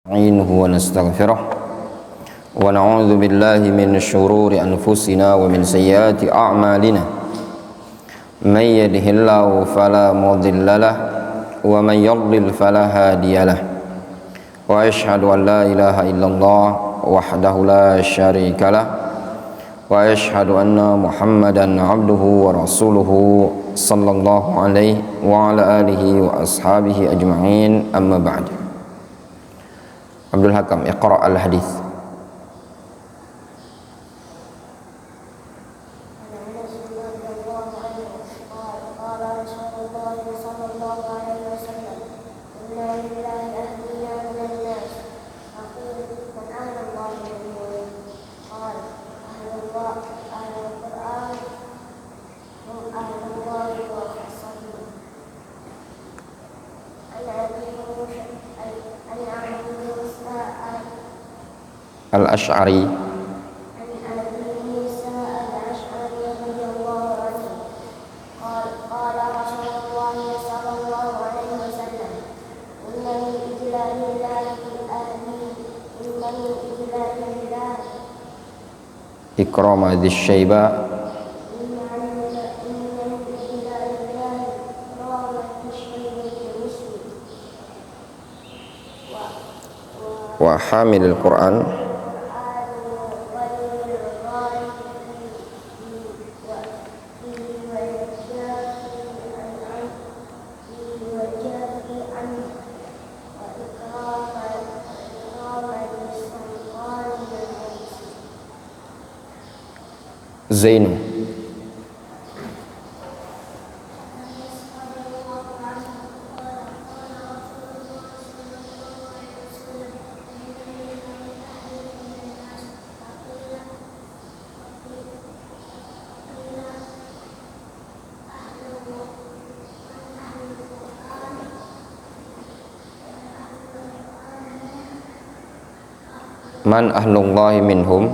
نستعينه ونستغفره ونعوذ بالله من شرور أنفسنا ومن سيئات أعمالنا من يهده الله فلا مضل له ومن يضلل فلا هادي له وأشهد أن لا إله إلا الله وحده لا شريك له وأشهد أن محمدا عبده ورسوله صلى الله عليه وعلى آله وأصحابه أجمعين أما بعد. Abdul Hakam, iqra' al-hadith. Al-Ash'ari Ikrama dzis syaiba wa hamilil Qur'an Zainu. Man ahlullahi minhum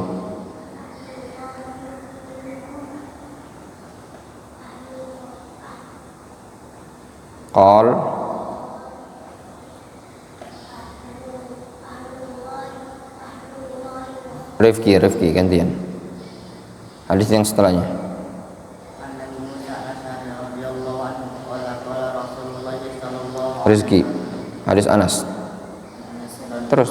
qal Rifki gantian hadis yang setelahnya. Rizki hadis Anas. Terus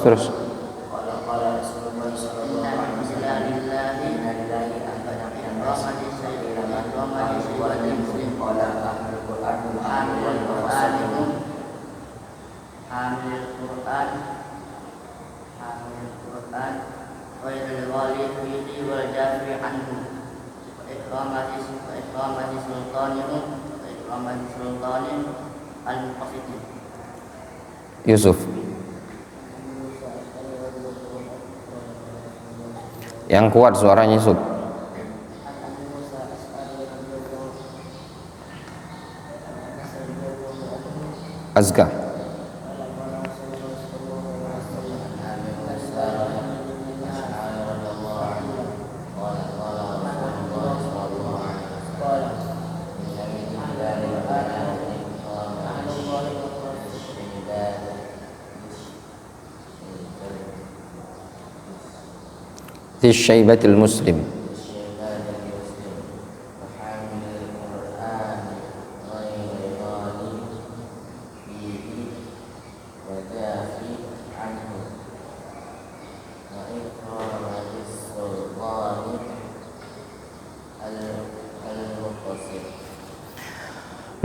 Yusuf. Yang kuat suaranya Yusuf. Azka. Dzis syaibatil muslim.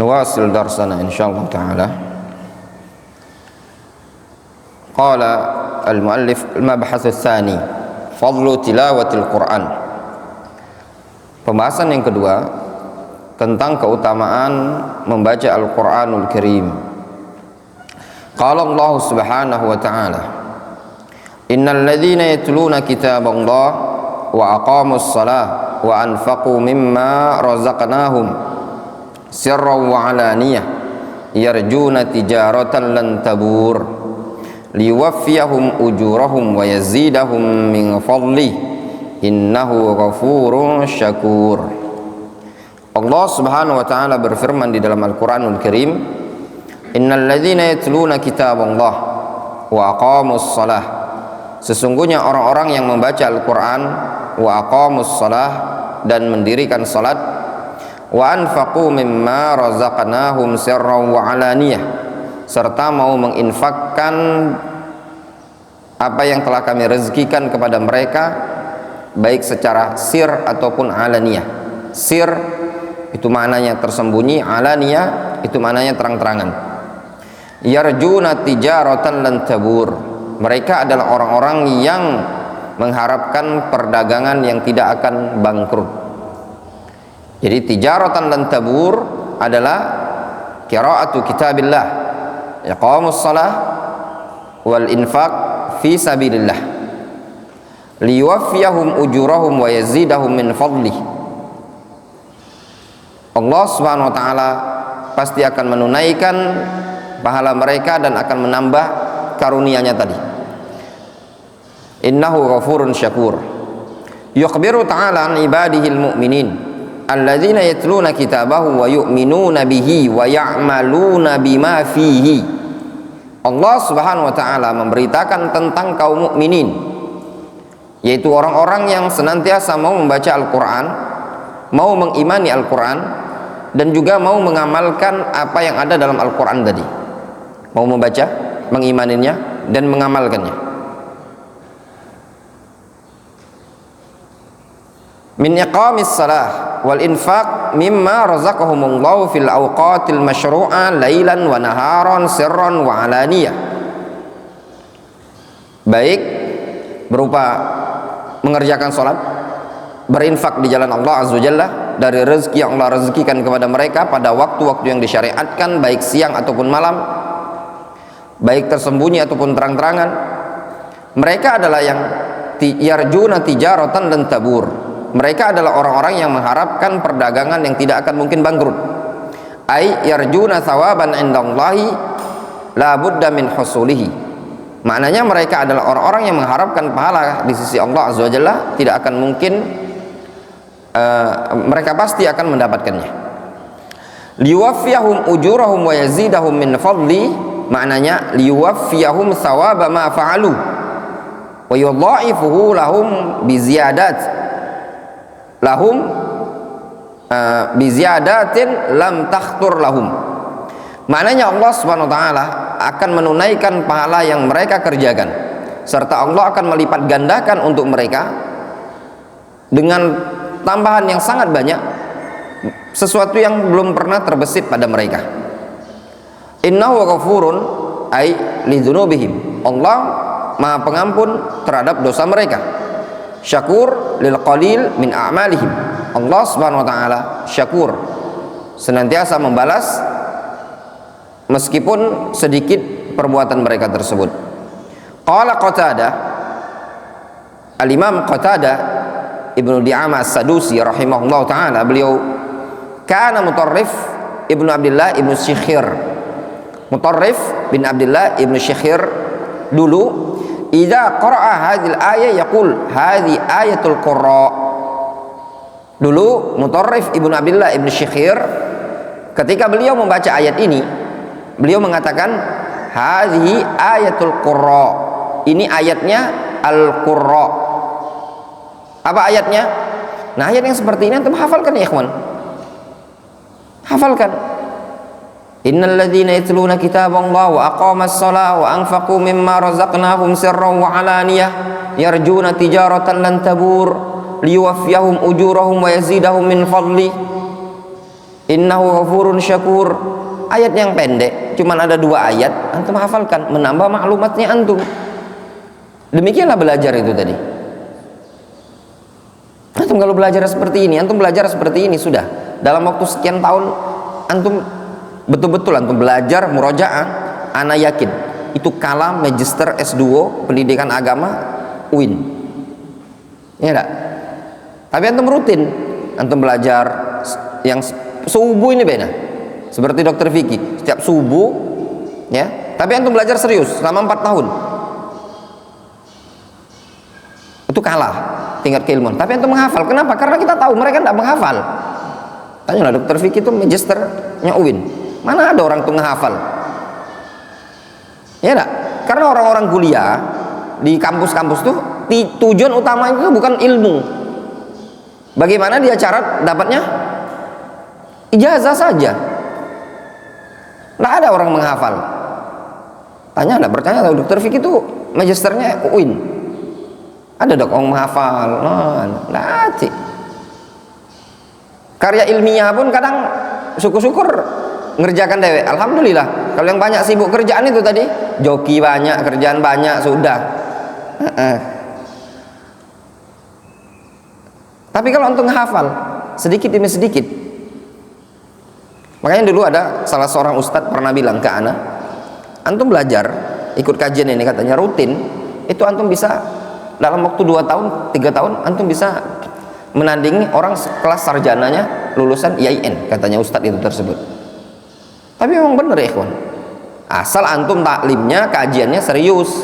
Nuwasil darsana insyaallah ta'ala. Qala al-muallif al-mabhath ats-tsani fadlu tilawatil Qur'an. Pembahasan yang kedua tentang keutamaan membaca Al-Qur'anul Karim. Qala Allah Subhanahu wa ta'ala, innal ladzina yatluna kitaballah wa aqamus shalah wa anfaqu mimma razaqnahum sirran wa alaniyah yarjuna tijaratan lan tabur liwaffiyahum ujurahum wa yazidahum min fadli innahu ghafurun syakur. Allah Subhanahu wa ta'ala berfirman di dalam Al-Qur'anul Karim, innal ladzina yatluna kitaballah, wa aqamus shalah. Sesungguhnya orang-orang yang membaca Al-Quran, wa aqamus shalah, dan mendirikan salat, wa anfaqu mimma razaqnahum sirran wa alaniyah, serta mau menginfakkan apa yang telah kami rezekikan kepada mereka, baik secara sir ataupun alaniyah. Sir itu maknanya tersembunyi, alaniyah itu maknanya terang-terangan. Yarjuna tijaratan lan tabur, mereka adalah orang-orang yang mengharapkan perdagangan yang tidak akan bangkrut. Jadi tijaratan lan tabur adalah qiraatu kitabillah, iqamus shalah, wal infaq fi sabilillah, liwaffiyahum ujurahum wa yazidahum min fadlih. Allah Subhanahu wa taala pasti akan menunaikan pahala mereka dan akan menambah karunia-Nya tadi. Innahu ghafurun syakur. Yukhbiru ta'ala an ibadihil mu'minin alladzina yatluna kitabahu wa yu'minuna bihi wa ya'maluna bima fihi. Allah Subhanahu wa taala memberitakan tentang kaum mukminin, yaitu orang-orang yang senantiasa mau membaca Al-Quran, mau mengimani Al-Quran, dan juga mau mengamalkan apa yang ada dalam Al-Quran tadi. Mau membaca, mengimaninya, dan mengamalkannya. Min iqamis salah wal infaq mimma razaqahumullahu fil awqatil masyru'ah lailan wa naharan sirran wa alaniyah, baik berupa mengerjakan salat, berinfak di jalan Allah Azza wa Jalla dari rezeki yang Allah rezekikan kepada mereka pada waktu-waktu yang disyariatkan, baik siang ataupun malam, baik tersembunyi ataupun terang-terangan. Mereka adalah yang yarjuna tijaratan dan tabur. Mereka adalah orang-orang yang mengharapkan perdagangan yang tidak akan mungkin bangkrut. Ai yarjuna thawaban indallahi la budda min husulihi. Maknanya mereka adalah orang-orang yang mengharapkan pahala di sisi Allah Azza wa Jalla, tidak akan mungkin mereka pasti akan mendapatkannya. Liwaffiyahum ujurahum wa yazidahum min fadli, maknanya liwaffiyahum thawaba ma fa'alu wa yudha'ifuhu lahum biziyadat lahum biziyadatin lam takhtur lahum. Maknanya Allah Subhanahu wa taala akan menunaikan pahala yang mereka kerjakan, serta Allah akan melipat gandakan untuk mereka dengan tambahan yang sangat banyak, sesuatu yang belum pernah terbesit pada mereka. Innahu ghafurun ay lidzunubihim, Allah Maha Pengampun terhadap dosa mereka. Syakur lil qalil min a'malihim, Allah Subhanahu wa taala syakur, senantiasa membalas meskipun sedikit perbuatan mereka tersebut. Qala Qatadah, Al-Imam Qatadah Ibnu Di'amah As-Sadusi rahimahullah ta'ala, beliau kana Mutarrif Ibnu Abdullah Ibnu Syikhir. Mutarrif bin Abdullah Ibnu Syikhir dulu idza qara'a hadhil ayah yaqul hadhi ayatul qurra. Dulu Mutarrif Ibnu Abdullah Ibnu Syikhir ketika beliau membaca ayat ini, beliau mengatakan hadhi ayatul qurra, ini ayatnya al-qurra. Apa ayatnya? Nah, ayat yang seperti ini antum hafalkan ya ikhwan. Hafalkan. Innal ladzina yatluna kitaballahi wa aqamas shalah wa anfaqu mimma razaqnahum sirran wa alaniyah yarjuna tijaratan lan tabur liwaffiyahum ujurahum wa yazidahum min fadli innahu ghafurun syakur. Ayat yang pendek, cuman ada 2 ayat, antum hafalkan, menambah maklumatnya antum. Demikianlah belajar itu tadi. Antum kalau belajar seperti ini, antum belajar seperti ini sudah. Dalam waktu sekian tahun antum betul-betul antum belajar murojaah, ana yakin itu kalah magister S2 pendidikan agama UIN. Ya enggak? Tapi antum rutin, antum belajar yang subuh ini beda. Seperti dokter Vicky, setiap subuh ya, tapi antum belajar serius selama 4 tahun. Itu kalah tingkat keilmuan. Tapi antum menghafal. Kenapa? Karena kita tahu mereka tidak menghafal. Tanyalah dokter Vicky itu magisternya UIN. Mana ada orang tuh menghafal? Ya enggak? Karena orang-orang kuliah di kampus-kampus tuh tujuan utamanya itu bukan ilmu. Bagaimana dia cara dapatnya? Ijazah saja. Nggak ada orang menghafal. Tanya, nggak percaya, dokter Fik itu magisternya UIN. Ada dok orang menghafal. Nanti karya ilmiah pun kadang syukur-syukur ngerjakan dewek. Alhamdulillah. Kalau yang banyak sibuk kerjaan itu tadi, joki banyak, kerjaan banyak, sudah. Tapi kalau untuk menghafal sedikit demi sedikit. Makanya dulu ada salah seorang ustadz pernah bilang ke ana, antum belajar ikut kajian ini katanya rutin, itu antum bisa dalam waktu 2 tahun 3 tahun antum bisa menandingi orang kelas sarjananya lulusan IAIN, katanya ustadz itu tersebut. Tapi memang benar ya ikhwan, asal antum taklimnya kajiannya serius,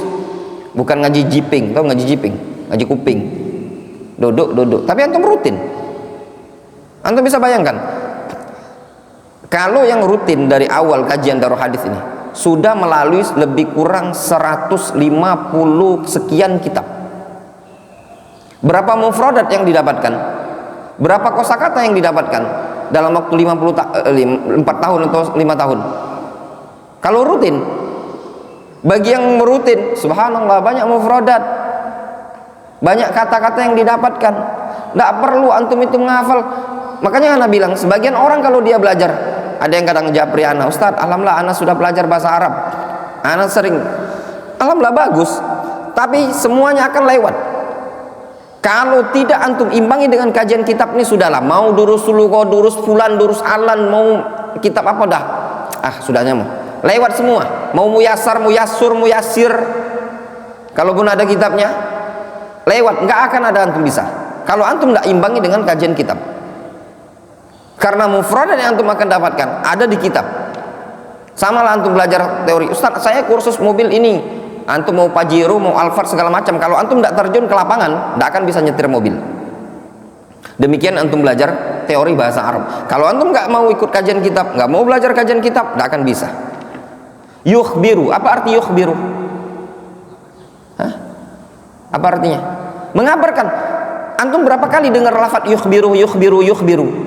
bukan ngaji jiping. Tau ngaji jiping? Ngaji kuping, duduk tapi antum rutin. Antum bisa bayangkan kalau yang rutin dari awal kajian Darul Hadis ini sudah melalui lebih kurang 150 sekian kitab. Berapa mufradat yang didapatkan? Berapa kosakata yang didapatkan dalam waktu 4 tahun atau 5 tahun? Kalau rutin, bagi yang merutin, subhanallah banyak mufradat, banyak kata-kata yang didapatkan. Tidak perlu antum itu menghafal. Makanya ana bilang, sebagian orang kalau dia belajar, ada yang kadang japri ana, Ustaz, alhamdulillah ana sudah belajar bahasa Arab, ana sering, alhamdulillah bagus, tapi semuanya akan lewat kalau tidak antum imbangi dengan kajian kitab ini. Sudahlah, mau durus suluko, durus fulan, durus alan, mau kitab apa dah, sudahnya mau lewat semua. Mau muyasar, muyassur, muyasir, kalaupun ada kitabnya lewat, nggak akan ada antum bisa kalau antum nggak imbangi dengan kajian kitab. Karena mufradat yang antum akan dapatkan ada di kitab. Sama lah antum belajar teori, Ustaz saya kursus mobil ini, antum mau Pajero, mau Alphard segala macam, kalau antum tidak terjun ke lapangan tidak akan bisa nyetir mobil. Demikian antum belajar teori bahasa Arab, kalau antum nggak mau ikut kajian kitab, nggak mau belajar kajian kitab, tidak akan bisa. Yukhbiru, apa arti yukhbiru? Apa artinya? Mengabarkan. Antum berapa kali dengar lafaz yukhbiru, yukhbiru, yukhbiru?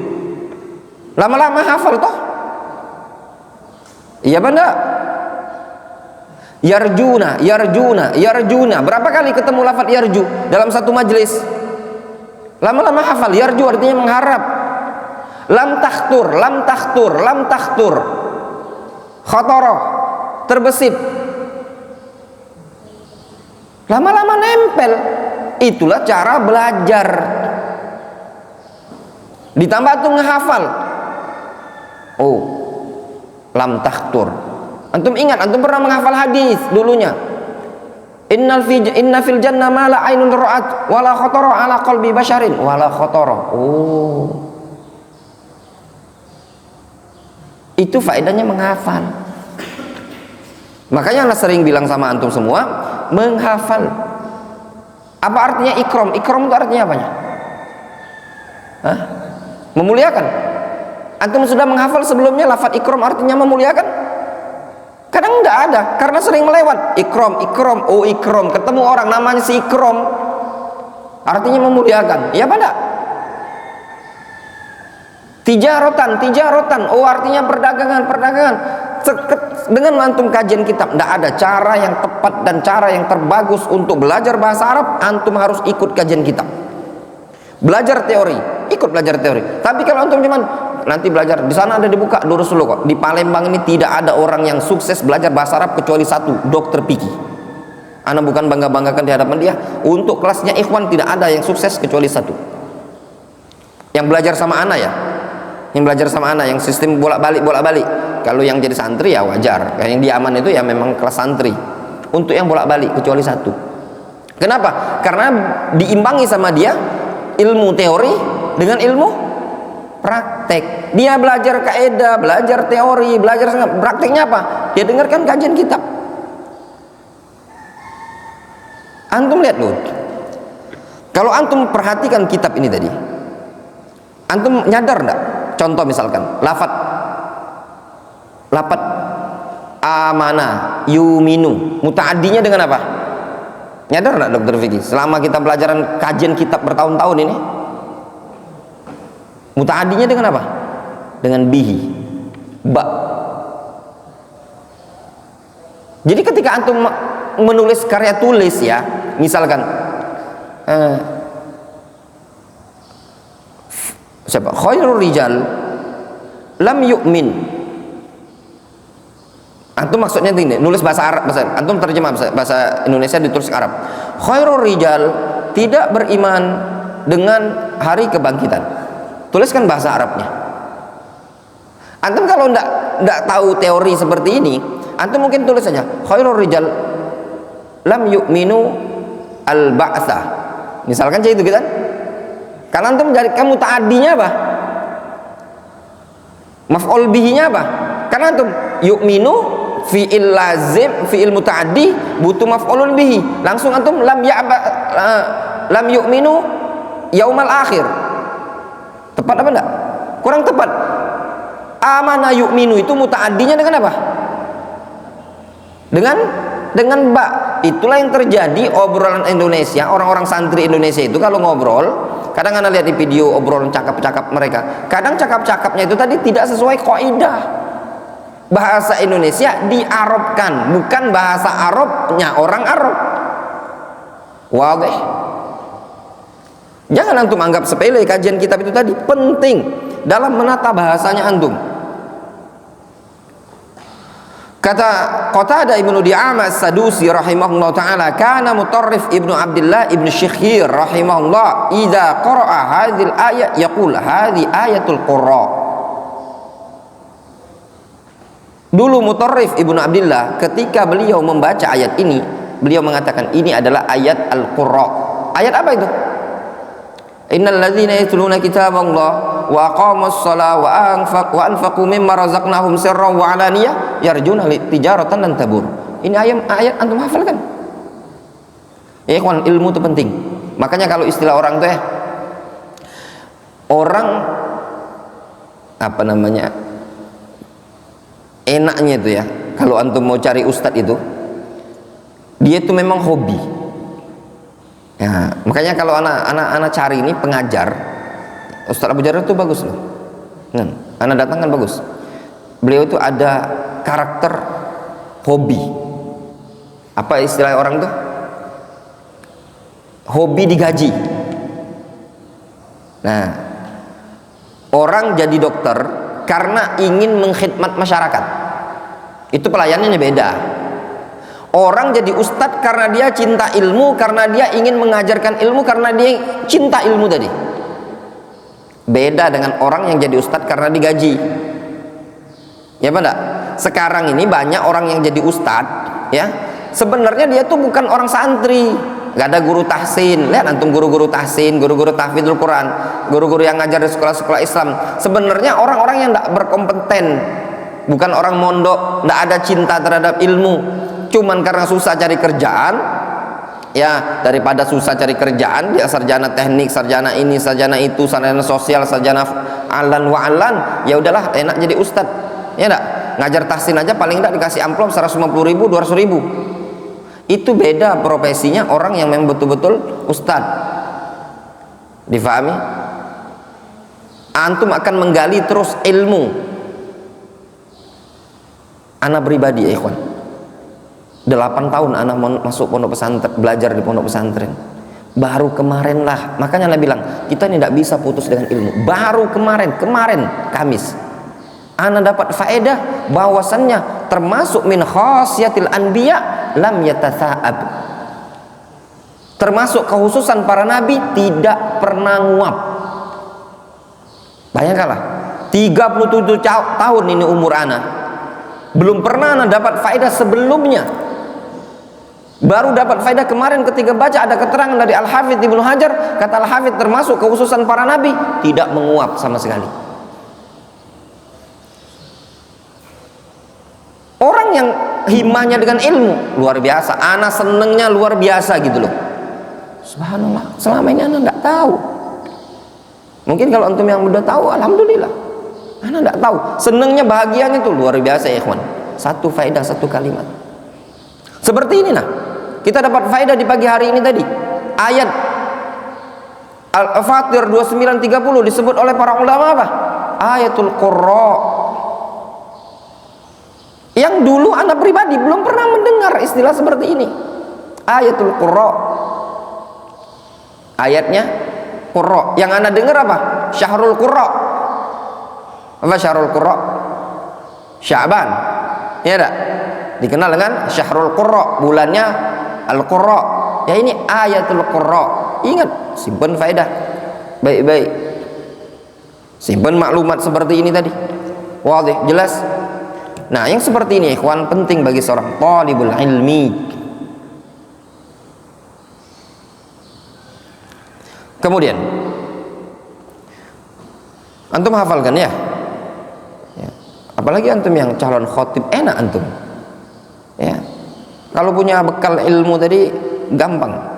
Lama-lama hafal toh? Iya benda. Yarjuna, yarjuna, yarjuna. Berapa kali ketemu lafaz yarju dalam satu majelis? Lama-lama hafal. Yarju artinya mengharap. Lam takhtur, lam takhtur, lam takhtur. Khotoroh, terbesit. Lama-lama nempel. Itulah cara belajar. Ditambah tuh ngehafal. Oh, lam takhtur. Antum ingat, antum pernah menghafal hadis dulunya. Inna fil jannah ma la ainun ra'at wa la khatara ala qalbi basharin wa la khatara. Oh. Itu faedahnya menghafal. Makanya ana sering bilang sama antum semua, menghafal. Apa artinya ikram? Ikram itu artinya apanya? Memuliakan. Antum sudah menghafal sebelumnya lafaz ikram artinya memuliakan? Kadang enggak ada, karena sering melewat. Ikram, ikram, oh ikram, ketemu orang namanya si ikram, artinya memuliakan. Ya pada tijarotan, tijarotan, oh artinya perdagangan, perdagangan. Dengan antum kajian kitab, tidak ada cara yang tepat dan cara yang terbagus untuk belajar bahasa Arab. Antum harus ikut kajian kitab, belajar teori, ikut belajar teori. Tapi kalau antum cuman nanti belajar di sana ada dibuka lurus dulu kok. Di Palembang ini tidak ada orang yang sukses belajar bahasa Arab kecuali satu, Dokter Piki. Ana bukan bangga-banggakan di hadapan dia. Untuk kelasnya ikhwan tidak ada yang sukses kecuali satu. Yang belajar sama ana ya. Yang belajar sama ana yang sistem bolak-balik bolak-balik. Kalau yang jadi santri ya wajar. Yang dia aman itu ya memang kelas santri. Untuk yang bolak-balik kecuali satu. Kenapa? Karena diimbangi sama dia ilmu teori dengan ilmu praktek. Dia belajar kaidah, belajar teori, belajar prakteknya apa? Dia dengarkan kajian kitab. Antum lihat dulu. Kalau antum perhatikan kitab ini tadi, antum nyadar enggak? Contoh misalkan lafaz amanah, Yuminu. Muta'addinya dengan apa? Nyadar nggak dokter Vicky? Selama kita pelajaran kajian kitab bertahun-tahun ini, muta'addinya dengan apa? Dengan bihi, ba. Jadi ketika antum menulis karya tulis ya, misalkan siapa? Khairul rijal lam yu'min. Antum maksudnya ini nulis bahasa Arab, antum terjemah bahasa Indonesia ditulis ke Arab. Khairul rijal tidak beriman dengan hari kebangkitan. Tuliskan bahasa Arabnya. Antum kalau enggak tahu teori seperti ini, antum mungkin tulis saja khairul rijal lam yu'minu al-ba'tsa. Misalkan kayak itu kan? Karena antum menjadikan muta'addinya apa? Maf'ul bihinya apa? Karena antum yu'minu fi'il lazim, fi'il muta'addi butuh maf'ulun bihi. Langsung antum lam yu'minu yaumal akhir. Tepat apa enggak? Kurang tepat. Amana yu'minu itu muta'addinya dengan apa? Dengan ba. Itulah yang terjadi obrolan Indonesia, orang-orang santri Indonesia itu kalau ngobrol, kadang anda lihat di video obrolan cakap-cakap mereka, kadang cakap-cakapnya itu tadi tidak sesuai kaidah bahasa Indonesia diarabkan, bukan bahasa Arabnya orang Arab. Wadih. Jangan antum anggap sepele kajian kitab itu tadi, penting dalam menata bahasanya antum. Kata Qatadah Ibnu Di'amah As-Sadusi rahimahullah ta'ala, kana Mutarrif Ibnu Abdullah Ibnu Syikhir rahimahullah idza qara'a hadhil ayat yaqul hadhi ayatul qurra. Dulu Mutarrif Ibnu Abdullah ketika beliau membaca ayat ini, beliau mengatakan ini adalah ayat al-qurra. Ayat apa itu? Innal ladzina yatluna kitaballah wa aqamus shalah wa anfaqu mimma razaqnahum sirran wa alaniyah yarjuna tijaratan lan tabur. Ini ayat antum hafalkan. Ya ikhwan, ilmu itu penting. Makanya kalau istilah orang tuh orang apa namanya? Enaknya itu ya, kalau antum mau cari ustadz itu dia itu memang hobi. Ya, makanya kalau anak cari ini pengajar, Ustadz Abu Jarrah itu bagus loh. Anak datang kan bagus. Beliau itu ada karakter hobi. Apa istilah orang tuh? Hobi digaji. Nah, orang jadi dokter karena ingin mengkhidmat masyarakat. Itu pelayanannya beda. Orang jadi ustadz karena dia cinta ilmu, karena dia ingin mengajarkan ilmu, karena dia cinta ilmu tadi. Beda dengan orang yang jadi ustadz karena digaji. Ya apa enggak? Sekarang ini banyak orang yang jadi ustadz, ya. Sebenarnya dia tuh bukan orang santri. Gak ada guru tahsin. Lihat antum guru-guru tahsin, guru-guru tahfidzul Quran, guru-guru yang ngajar di sekolah-sekolah Islam. Sebenarnya orang-orang yang tidak berkompeten, bukan orang mondok, tidak ada cinta terhadap ilmu. Cuman karena susah cari kerjaan, ya daripada susah cari kerjaan, dia sarjana teknik, sarjana ini, sarjana itu, sarjana sosial, sarjana alan wa alan, ya udahlah enak jadi ustad, ya enggak? Ngajar tahsin aja paling enggak dikasih amplop 150.000, 200.000. Itu beda profesinya orang yang memang betul-betul ustad. Difahami? Antum akan menggali terus ilmu. Ana pribadi ya ikhwan, 8 tahun anak masuk pondok pesantren, belajar di pondok pesantren. Baru kemarin lah, makanya Anda bilang kita ini tidak bisa putus dengan ilmu. Baru kemarin Kamis anak dapat faedah bahwasannya termasuk min khasyatil anbiya lam yatatha'ab, termasuk kekhususan para nabi tidak pernah nguap. Bayangkanlah 37 tahun ini umur anak, belum pernah anak dapat faedah sebelumnya. Baru dapat faedah kemarin ketika baca ada keterangan dari Al-Hafidz Ibnu Hajar, kata Al-Hafidz termasuk kekhususan para nabi tidak menguap sama sekali. Orang yang himahnya dengan ilmu luar biasa, ana senengnya luar biasa gitu loh. Subhanallah, selama ini ana enggak tahu. Mungkin kalau antum yang udah tahu, alhamdulillah. Ana enggak tahu, senengnya bahagianya tuh luar biasa ya ikhwan. Satu faedah, satu kalimat. Seperti ini, nah kita dapat faedah di pagi hari ini tadi. Ayat Al-Fatir 29:30 disebut oleh para ulama apa? Ayatul Qurra. Yang dulu anak pribadi belum pernah mendengar istilah seperti ini. Ayatul Qurra. Ayatnya Qurra. Yang anak dengar apa? Syahrul Qurra. Apa Syahrul Qurra? Sya'ban. Ya tak? Dikenal dengan Syahrul Qurra, bulannya Al-Qurra. Ya ini Ayatul Qurra. Ingat, simpan faedah baik-baik, simpan maklumat seperti ini tadi. Wadih, jelas. Nah, yang seperti ini ikhwan penting bagi seorang talibul ilmi. Kemudian antum hafalkan ya, apalagi antum yang calon khotib, enak antum ya, kalau punya bekal ilmu tadi gampang.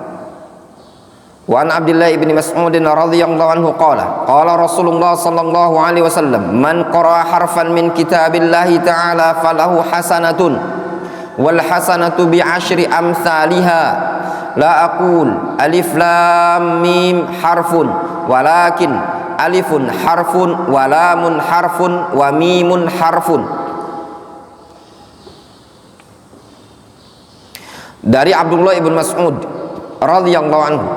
Wa an Abdullah ibn Mas'ud radhiyallahu anhu qala Rasulullah sallallahu alaihi wasallam man qara'a harfan min kitabillahi ta'ala falahu hasanatun wal hasanatu bi 'ashri amsalha la aqul alif lam mim harfun walakin alifun harfun wa lamun harfun wa mimun harfun. Dari Abdullah ibn Mas'ud radhiyallahu anhu,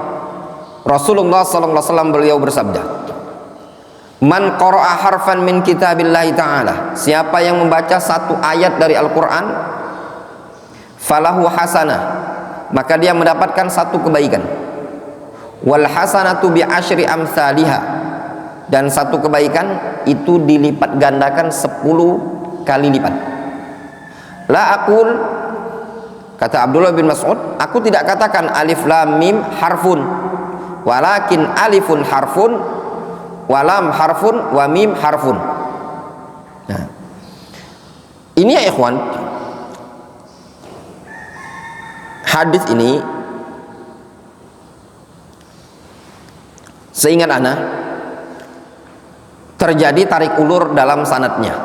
Rasulullah sallallahu alaihi wasallam beliau bersabda, man qara'a harfan min kitabillahi ta'ala, siapa yang membaca satu ayat dari Al-Qur'an, falahu hasanah, maka dia mendapatkan satu kebaikan, wal hasanatu bi asyri amsalha, dan satu kebaikan itu dilipat gandakan 10 kali lipat. La aqul, kata Abdullah bin Mas'ud, aku tidak katakan alif lam mim harfun, walakin alifun harfun, walam harfun, wa mim harfun. Nah, ini ya ikhwan, hadis ini seingat ana terjadi tarik ulur dalam sanadnya.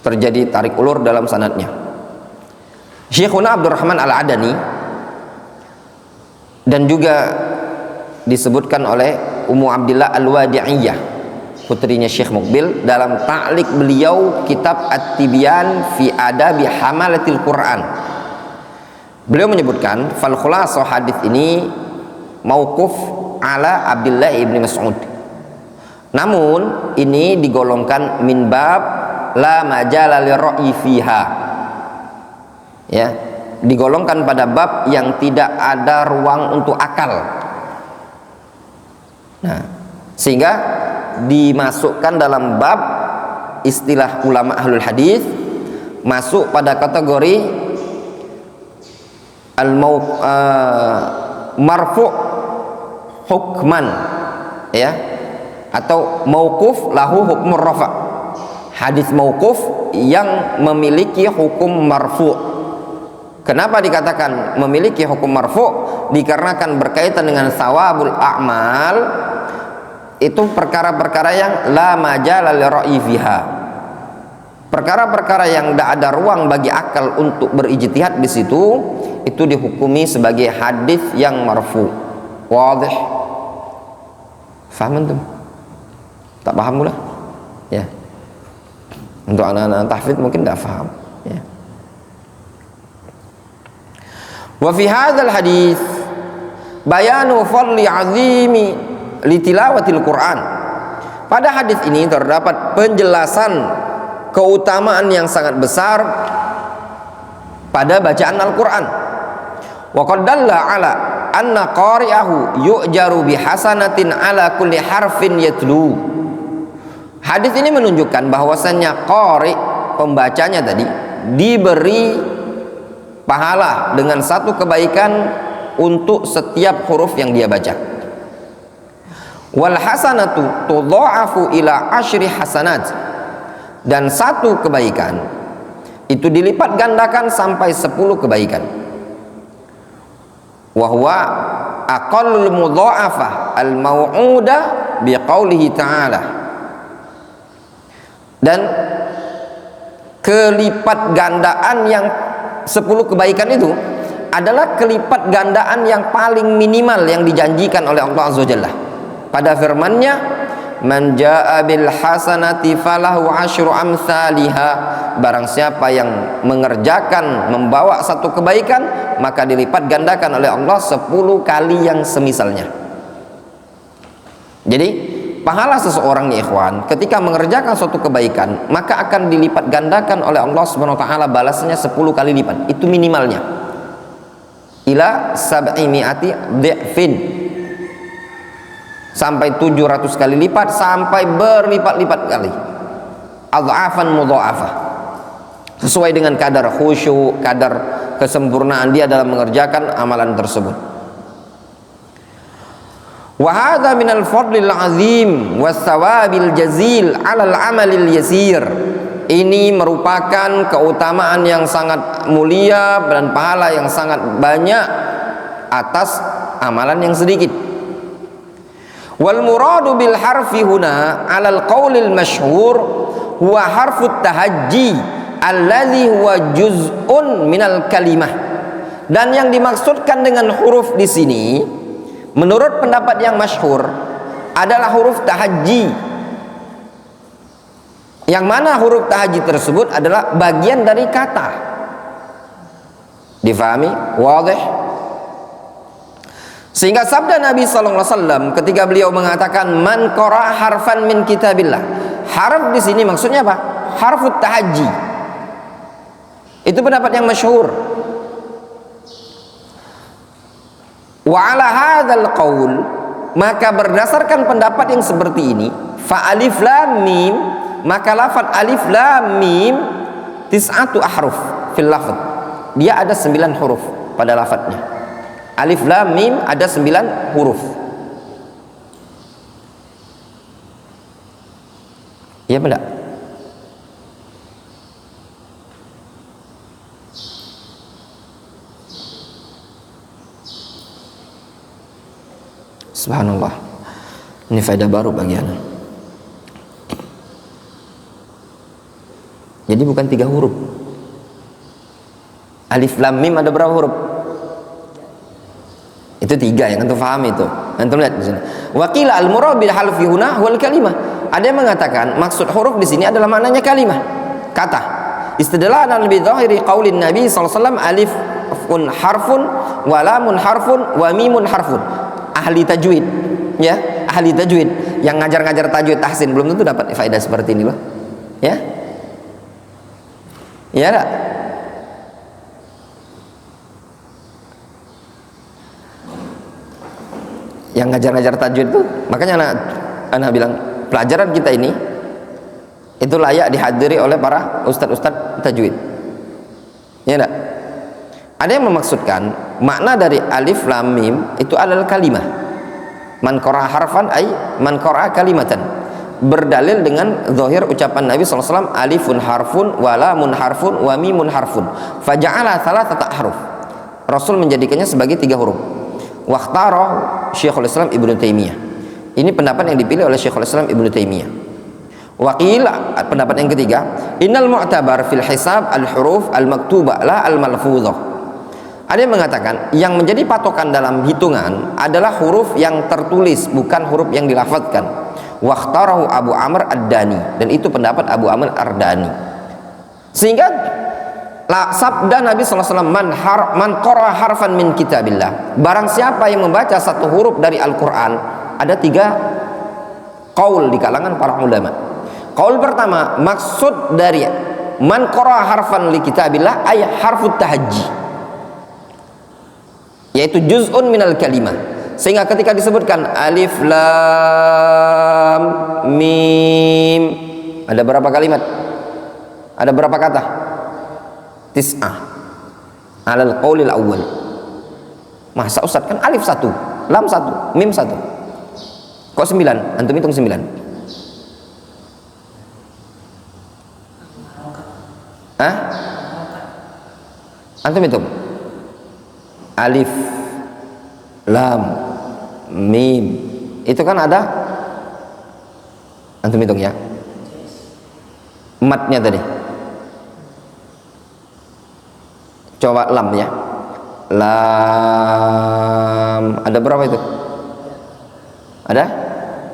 Terjadi tarik ulur dalam sanadnya. Syekhuna Abdurrahman Al-Adani dan juga disebutkan oleh Ummu Abdillah Al-Wadi'iyah, putrinya Syekh Muqbil, dalam ta'liq beliau kitab At-Tibyan fi Adabi Hamalatil Quran. Beliau menyebutkan fal khulasah hadis ini mauquf ala Abdullah ibn Mas'ud. Namun ini digolongkan min bab la majala li ra'yi fiha. Ya, digolongkan pada bab yang tidak ada ruang untuk akal. Nah, sehingga dimasukkan dalam bab istilah ulama ahlul hadis, masuk pada kategori marfu hukman, ya, atau mauquf lahu hukmur rafa. Hadis mauquf yang memiliki hukum marfu. Kenapa dikatakan memiliki hukum marfu? Dikarenakan berkaitan dengan sawabul a'mal, itu perkara-perkara yang la majala li ra'yi fiha, perkara-perkara yang tidak ada ruang bagi akal untuk berijtihad di situ, itu dihukumi sebagai hadis yang marfu. Wadih? Faham antum? Tak paham pula? Ya. Untuk anak-anak tahfidz mungkin tidak paham. Ya. Wa fi hadzal hadis bayanu fadli azimi li tilawatil Quran. Pada hadis ini terdapat penjelasan keutamaan yang sangat besar pada bacaan Al-Qur'an. Wa qad dalla ala anna qari'ahu yu'jaru bi hasanatin ala kulli harfin yatlu. Hadis ini menunjukkan bahwasannya qari, pembacanya tadi, diberi pahala dengan satu kebaikan untuk setiap huruf yang dia baca. Wal hasanatu tudha'afu ila asyri hasanat, dan satu kebaikan itu dilipat gandakan sampai 10 kebaikan. Wa huwa aqallul mudha'afah al mau'udah bi qaulihi ta'ala, dan kelipat gandaan yang 10 kebaikan itu adalah kelipat gandaan yang paling minimal yang dijanjikan oleh Allah Azza wa Jalla. Pada firman-Nya, "Man jaa'a bil hasanati falahu asyru amsalihha." Barang siapa yang mengerjakan, membawa satu kebaikan, maka dilipat gandakan oleh Allah 10 kali yang semisalnya. Jadi pahala seseorang, ya ikhwan, ketika mengerjakan suatu kebaikan, maka akan dilipat gandakan oleh Allah Subhanahu wa taala, balasnya 10 kali lipat. Itu minimalnya. Ila 700 dhi'fin. Sampai 700 kali lipat, sampai berlipat-lipat kali. Adhafan mudha'afah. Sesuai dengan kadar khusyuk, kadar kesempurnaan dia dalam mengerjakan amalan tersebut. Wa hadza minal fadlil azim was thawabil jazil 'alal 'amalil yasir. Ini merupakan keutamaan yang sangat mulia dan pahala yang sangat banyak atas amalan yang sedikit. Wal muradu bil harfi huna 'alal qaulil masyhur huwa harfut tahajji alladzi huwa juz'un minal kalimah. Dan yang dimaksudkan dengan huruf di sini menurut pendapat yang masyhur adalah huruf tahajji, yang mana huruf tahajji tersebut adalah bagian dari kata. Difahami? Wadih? Sehingga sabda Nabi sallallahu alaihi wasallam ketika beliau mengatakan man qara'a harfan min kitabillah, harf di sini maksudnya apa? Harfut tahajji. Itu pendapat yang masyhur. Wa ala hadzal qaul, maka berdasarkan pendapat yang seperti ini, fa alif lam mim, maka lafaz alif lam mim tis'atu ahruf fil lafz. Dia ada 9 huruf pada lafadznya. Alif lam mim ada 9 huruf. Iya benar? Subhanallah, ini faedah baru bagi anda. Jadi bukan 3 huruf. Alif lam mim ada berapa huruf? Itu 3 yang antum paham itu. Antum lihat di sini. Wa qila al murad bil halfi huna wal kalimah. Ada yang mengatakan maksud huruf di sini adalah maknanya kalimah, kata. Istidlalan bi dhahiri qaulin Nabi sallallahu alaihi wasallam alifun harfun wa lamun harfun wa mimun harfun. Ahli tajwid, ya, ahli tajwid yang ngajar-ngajar tajwid tahsin belum tentu dapat faedah seperti ini loh, ya, ya enggak? Yang ngajar-ngajar tajwid itu, makanya anak bilang pelajaran kita ini itu layak dihadiri oleh para ustadz-ustadz tajwid, ya enggak? Ada yang memaksudkan makna dari alif lam mim itu adalah kalimah. Man qara'a harfan ay man qara'a kalimatan. Berdalil dengan zahir ucapan Nabi sallallahu alaihi wasallam alifun harfun wa lamun harfun wa mimun harfun. Faja'ala thalathata ahruf. Rasul menjadikannya sebagai 3 huruf. Wakhtara Syekhul Islam Ibnu Taimiyah. Ini pendapat yang dipilih oleh Syekhul Islam Ibnu Taimiyah. Waqil, pendapat yang ketiga, innal mu'tabar fil hisab al-huruf al-maktubah la al-malfuzah. Ada yang mengatakan yang menjadi patokan dalam hitungan adalah huruf yang tertulis, bukan huruf yang dilafadzkan. Wakhtarahu Abu Amr Ad-Dani, dan itu pendapat Abu Amr Ad-Dani. Sehingga sabda Nabi sallallahu alaihi wasallam man qara'a harfan min kitabillah, barang siapa yang membaca satu huruf dari Al-Qur'an, ada 3 qaul di kalangan para ulama. Qaul pertama, maksud dari man qara'a harfan li kitabillah ay harfut tahajji, yaitu juz'un minal kalimah. Sehingga ketika disebutkan alif lam mim, ada berapa kalimat? Ada berapa kata? Tis'ah alal qaulil awwal. Masa Ustaz, kan alif 1, lam 1, mim 1. Kok 9? Antum hitung 9. Hah? Antum hitung. Alif lam mim itu kan ada, antum hitung ya, matnya tadi Coba lam ya. Lam ada berapa itu? Ada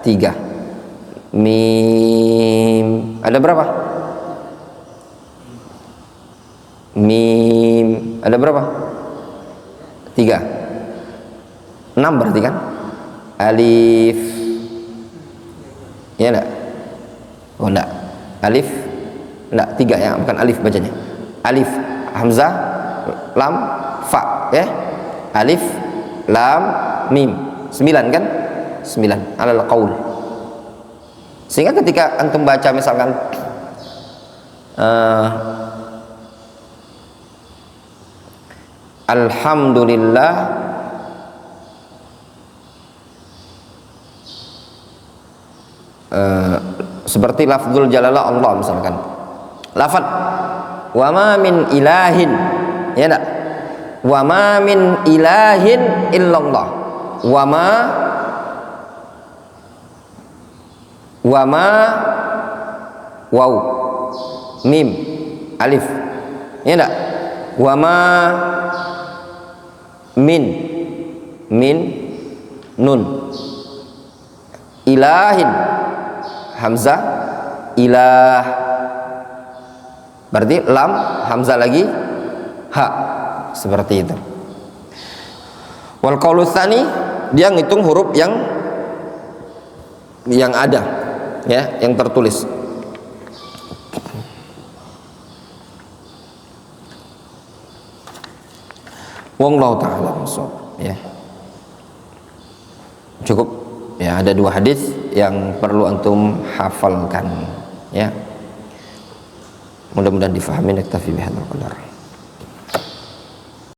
3. Mim ada berapa? Mim ada berapa? 3. 6 berarti kan? Alif ya enggak? Oh enggak. Alif enggak, 3 ya, bukan alif bacanya. Alif, hamzah, lam, fa ya. Alif, lam, mim. 9 kan? 9 alal qaul. Sehingga ketika antum baca misalkan alhamdulillah seperti lafzul jalalah Allah misalkan. Lafaz wa ma min ilahin ya enggak? Wa ma min ilahin illallah. Wa ma waw mim alif ya enggak? Wa ma min nun ilahin hamzah ilah berarti lam hamzah lagi ha, seperti itu. Wal qaulu tsani dia ngitung huruf yang ada ya, yang tertulis. Wallahu ta'ala shawab ya. Cukup ya, ada 2 hadis yang perlu antum hafalkan ya. Mudah-mudahan difahami. Naktafi bihadzal qadar.